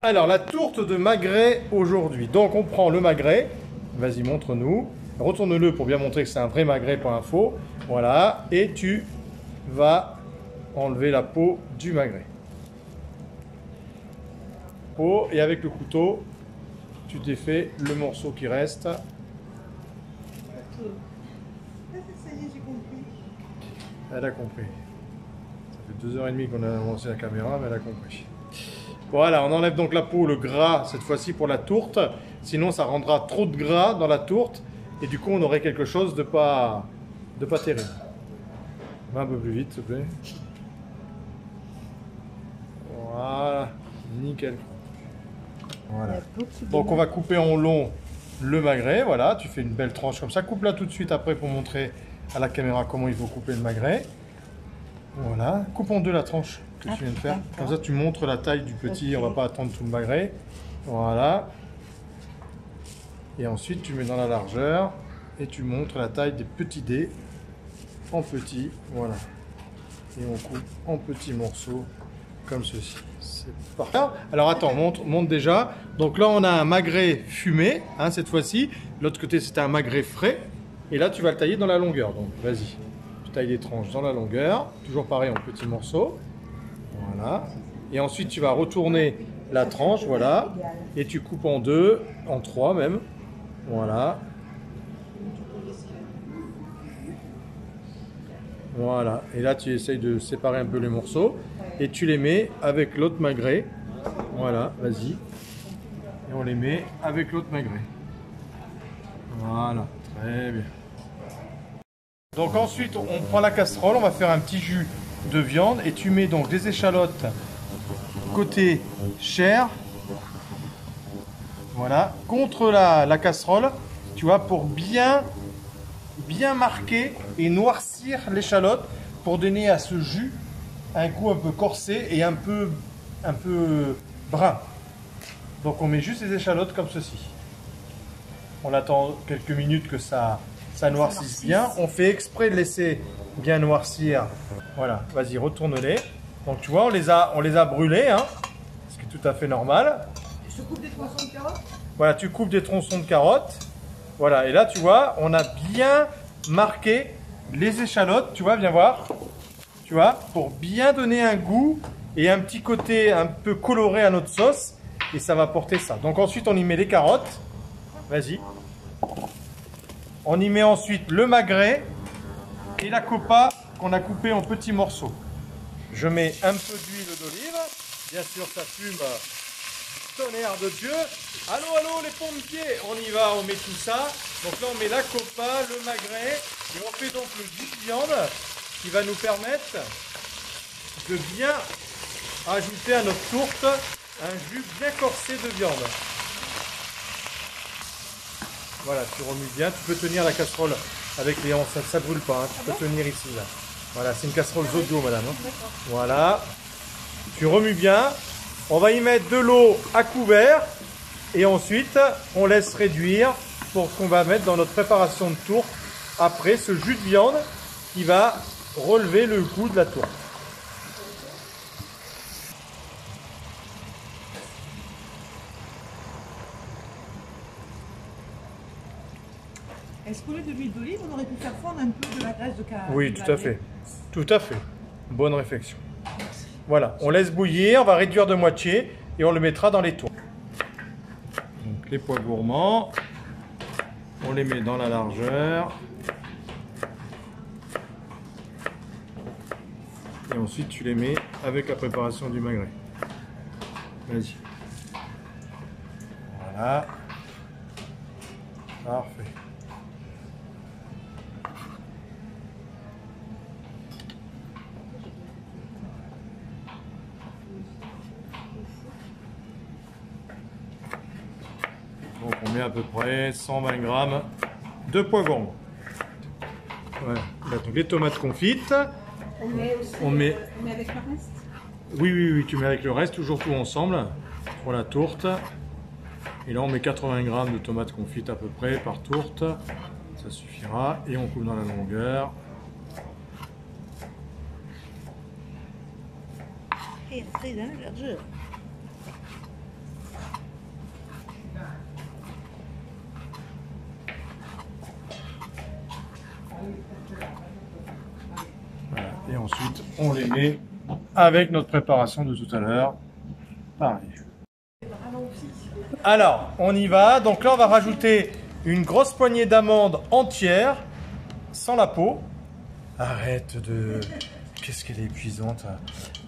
Alors, la tourte de magret aujourd'hui. Donc, on prend le magret. Vas-y, montre-nous. Retourne-le pour bien montrer que c'est un vrai magret, pas un faux. Voilà. Et tu vas enlever la peau du magret. Peau. Et avec le couteau, tu défais le morceau qui reste. Ça y est, j'ai compris. Elle a compris. Ça fait 2h30 qu'on a lancé la caméra, mais elle a compris. Voilà, on enlève donc la peau, le gras, cette fois-ci pour la tourte. Sinon, ça rendra trop de gras dans la tourte. Et du coup, on aurait quelque chose de pas terrible. Va un peu plus vite, s'il te plaît. Voilà, nickel. Voilà. Donc, on va couper en long le magret. Voilà, tu fais une belle tranche comme ça. Coupe-la tout de suite après pour montrer à la caméra comment il faut couper le magret. Voilà, coupe en deux la tranche que tu viens de faire. Comme ça, tu montres la taille du petit. On va pas attendre tout le magret. Voilà. Et ensuite, tu mets dans la largeur et tu montres la taille des petits dés en petits. Voilà. Et on coupe en petits morceaux comme ceci. C'est parfait. Alors attends, montre déjà. Donc là, on a un magret fumé, hein, cette fois-ci. L'autre côté, c'était un magret frais. Et là, tu vas le tailler dans la longueur. Donc, vas-y. Tu tailles les tranches dans la longueur. Toujours pareil en petits morceaux. Voilà. Et ensuite, tu vas retourner la tranche, voilà. Et tu coupes en deux, en trois même. Voilà. Voilà. Et là, tu essayes de séparer un peu les morceaux. Et tu les mets avec l'autre magret. Voilà, vas-y. Et on les met avec l'autre magret. Voilà, très bien. Donc ensuite, on prend la casserole, on va faire un petit jus de viande. Et tu mets donc des échalotes côté chair. Voilà, contre la casserole, tu vois, pour bien marquer et noircir l'échalote pour donner à ce jus un goût un peu corsé et un peu brun. Donc on met juste les échalotes comme ceci. On attend quelques minutes que ça noircisse bien. On fait exprès de laisser bien noircir. Voilà, vas-y, retourne-les. Donc tu vois, on les a brûlés, hein, ce qui est tout à fait normal. Je coupe des tronçons de carottes. Voilà, tu coupes des tronçons de carottes. Voilà, et là, tu vois, on a bien marqué les échalotes. Tu vois, viens voir. Tu vois, pour bien donner un goût et un petit côté un peu coloré à notre sauce. Et ça va porter ça. Donc ensuite, on y met les carottes. Vas-y. On y met ensuite le magret et la copa qu'on a coupé en petits morceaux. Je mets un peu d'huile d'olive. Bien sûr, ça fume. Tonnerre de Dieu. Allô, allô, les pompiers. On y va, on met tout ça. Donc là, on met la copa, le magret. Et on fait donc le jus de viande qui va nous permettre de bien ajouter à notre tourte un jus bien corsé de viande. Voilà, tu remues bien. Tu peux tenir la casserole avec les hanches, ça ne brûle pas. Hein. Tu peux tenir ici, là. Voilà, c'est une casserole Zodio, madame. Hein. Voilà. Tu remues bien. On va y mettre de l'eau à couvert. Et ensuite, on laisse réduire pour qu'on va mettre dans notre préparation de tourte. Après, ce jus de viande qui va relever le goût de la tourte. Est-ce qu'au lieu de l'huile d'olive, on aurait pu faire fondre un peu de la graisse de carotte? Oui, tout à fait. Tout à fait. Bonne réflexion. Voilà, on laisse bouillir, on va réduire de moitié et on le mettra dans les tourtes. Donc les pois gourmands, on les met dans la largeur. Et ensuite tu les mets avec la préparation du magret. Vas-y. Voilà. Parfait. Donc on met à peu près 120 grammes de pois gourmands. Voilà. Là, donc les tomates confites. On met avec le reste? Oui, tu mets avec le reste, toujours tout ensemble pour la tourte. Et là on met 80 grammes de tomates confites à peu près par tourte. Ça suffira. Et on coupe dans la longueur. Et après, hein, ensuite on les met avec notre préparation de tout à l'heure. Pareil. Alors, on y va. Donc là, on va rajouter une grosse poignée d'amandes entières, sans la peau. Arrête de... Qu'est-ce qu'elle est épuisante.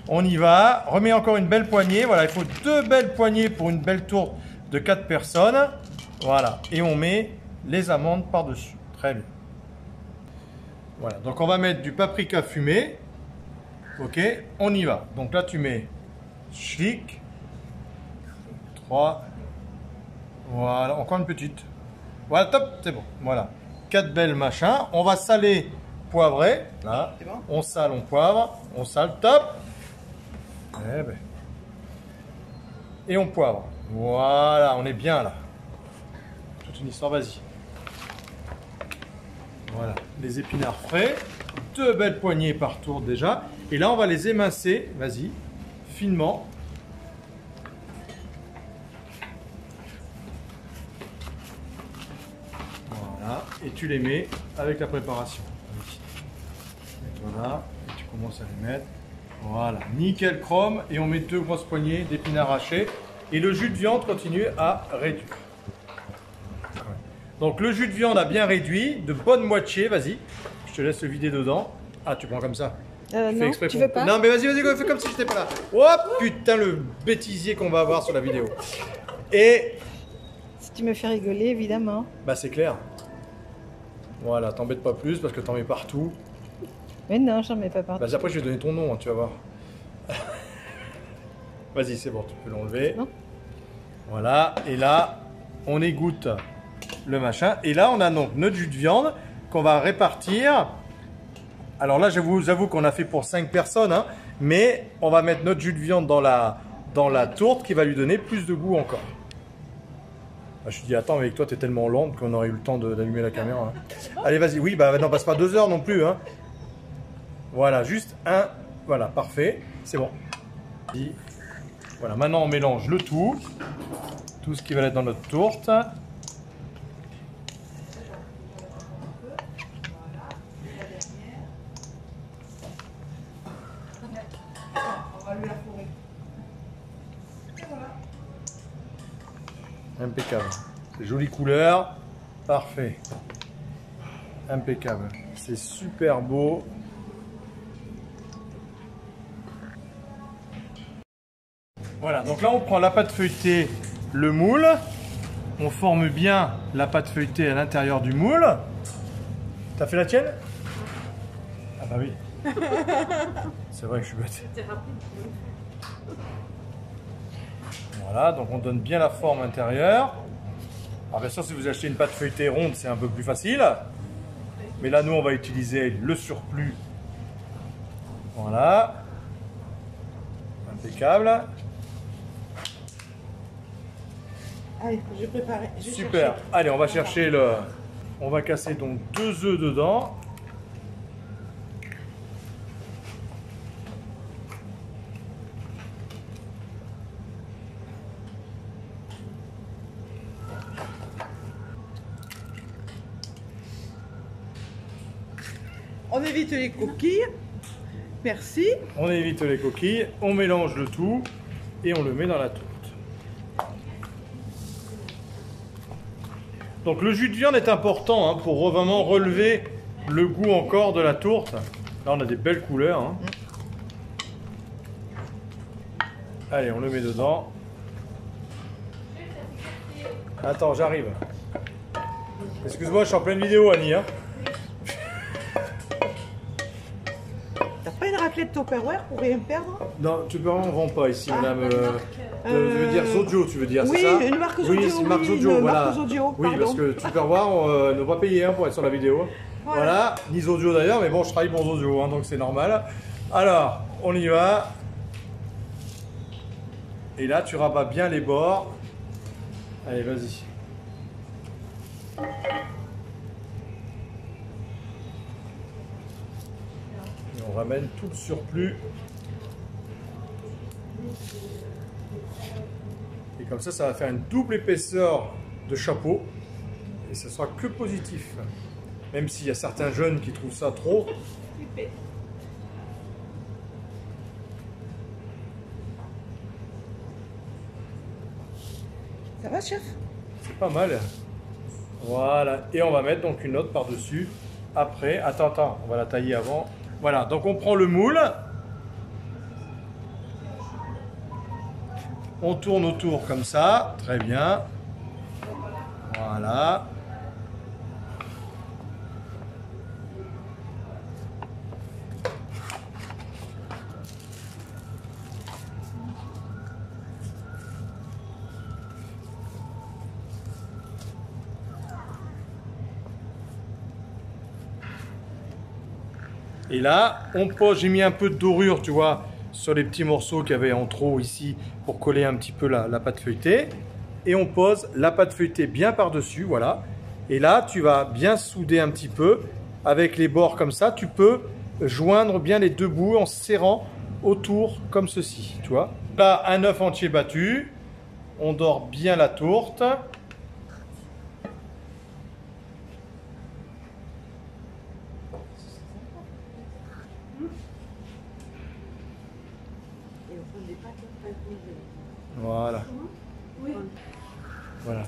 On y va. Remets encore une belle poignée. Voilà, il faut 2 belles poignées pour une belle tourte de 4 personnes. Voilà. Et on met les amandes par-dessus. Très bien. Voilà. Donc, on va mettre du paprika fumé. Ok, on y va. Donc là, tu mets chic. 3. Voilà, encore une petite. Voilà, top, c'est bon. Voilà. 4 belles machins. On va saler, poivrer. Là, bon. On sale, on poivre. On sale, top. Eh ben. Et on poivre. Voilà, on est bien là. Toute une histoire, vas-y. Voilà, les épinards frais. 2 belles poignées par tour déjà. Et là, on va les émincer, vas-y, finement. Voilà, et tu les mets avec la préparation. Voilà, et tu commences à les mettre. Voilà, nickel chrome. Et on met 2 grosses poignées d'épinards hachés. Et le jus de viande continue à réduire. Donc le jus de viande a bien réduit, de bonne moitié, vas-y. Je te laisse le vider dedans. Ah, tu prends comme ça. Non, tu veux pas? Non, mais vas-y, fais comme si j'étais pas là. Oh putain, le bêtisier qu'on va avoir sur la vidéo. Et... Si tu me fais rigoler, évidemment. Bah, c'est clair. Voilà, t'embête pas plus parce que t'en mets partout. Mais non, j'en mets pas partout. Bah, après, je vais donner ton nom, hein, tu vas voir. Vas-y, c'est bon, tu peux l'enlever. Voilà, et là, on égoutte le machin. Et là, on a donc notre jus de viande qu'on va répartir. Alors là, je vous avoue qu'on a fait pour 5 personnes, hein, mais on va mettre notre jus de viande dans la tourte qui va lui donner plus de goût encore. Ah, je me dis, attends, mais avec toi, tu es tellement lente qu'on aurait eu le temps d'allumer la caméra. Hein. Allez, vas-y. Oui, bah non, passe pas 2 heures non plus. Hein. Voilà, juste un. Voilà, parfait. C'est bon. Et voilà, maintenant, on mélange le tout. Tout ce qui va être dans notre tourte. Impeccable. C'est jolie couleur. Parfait. Impeccable. C'est super beau. Voilà, donc là on prend la pâte feuilletée, le moule. On forme bien la pâte feuilletée à l'intérieur du moule. T'as fait la tienne? Ah bah oui. C'est vrai que je suis bête. Voilà, donc on donne bien la forme intérieure. Alors bien sûr, si vous achetez une pâte feuilletée ronde, c'est un peu plus facile. Mais là, nous, on va utiliser le surplus. Voilà. Impeccable. Allez, j'ai préparé. Super. Allez, on va chercher le... On va casser donc 2 œufs dedans. On évite les coquilles. Merci. On évite les coquilles, on mélange le tout et on le met dans la tourte. Donc le jus de viande est important hein, pour vraiment relever le goût encore de la tourte. Là on a des belles couleurs. Hein. Allez, on le met dedans. Attends, j'arrive. Excuse-moi, je suis en pleine vidéo, Annie. Hein. T'as pas une raclette Tupperware pour rien perdre? Non, Tupperware on ne vend pas ici, madame. Tu veux dire Zogio, tu veux dire, oui, c'est ça? Une marque Zogio. Oui, c'est une marque Zogio, voilà. Marque Zogio, oui, parce que Tupperware, ne va pas payer hein, pour être sur la vidéo. Voilà, ni Zogio d'ailleurs, mais bon, je travaille pour Zogio, hein, donc c'est normal. Alors, on y va. Et là, tu rabats bien les bords. Allez, vas-y. Et on ramène tout le surplus. Et comme ça va faire une double épaisseur de chapeau. Et ce sera que positif. Même s'il y a certains jeunes qui trouvent ça trop. Ça va, chef? C'est pas mal. Voilà. Et on va mettre donc une autre par-dessus. Après, attends, on va la tailler avant. Voilà, donc on prend le moule. On tourne autour comme ça. Très bien. Voilà. Et là, on pose, j'ai mis un peu de dorure, tu vois, sur les petits morceaux qu'il y avait en trop ici pour coller un petit peu la pâte feuilletée. Et on pose la pâte feuilletée bien par-dessus, voilà. Et là, tu vas bien souder un petit peu avec les bords comme ça. Tu peux joindre bien les deux bouts en serrant autour comme ceci, tu vois. Là, un œuf entier battu. On dore bien la tourte. Voilà. Voilà.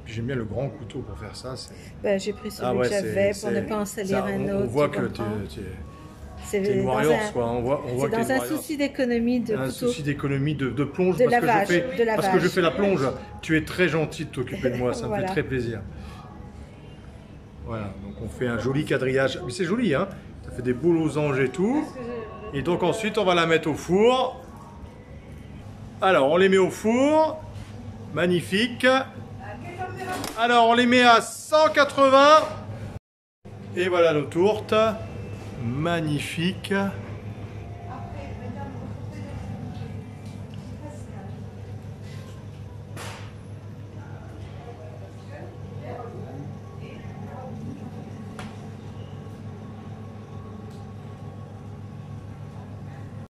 J'aime bien le grand couteau pour faire ça. Ben, j'ai pris celui que j'avais pour ne pas en salir un autre. On voit que tu es une warrior, quoi. On voit c'est dans un souci d'économie de couteau. Un souci d'économie de plonge. De lavage. Parce que je fais la plonge. Tu es très gentil de t'occuper de moi. Ça me fait très plaisir. Voilà. Donc on fait un joli quadrillage. Mais c'est joli, hein. Ça fait des beaux losanges et tout. Et donc ensuite, on va la mettre au four. Alors, on les met au four. Magnifique. Alors, on les met à 180. Et voilà nos tourtes. Magnifiques.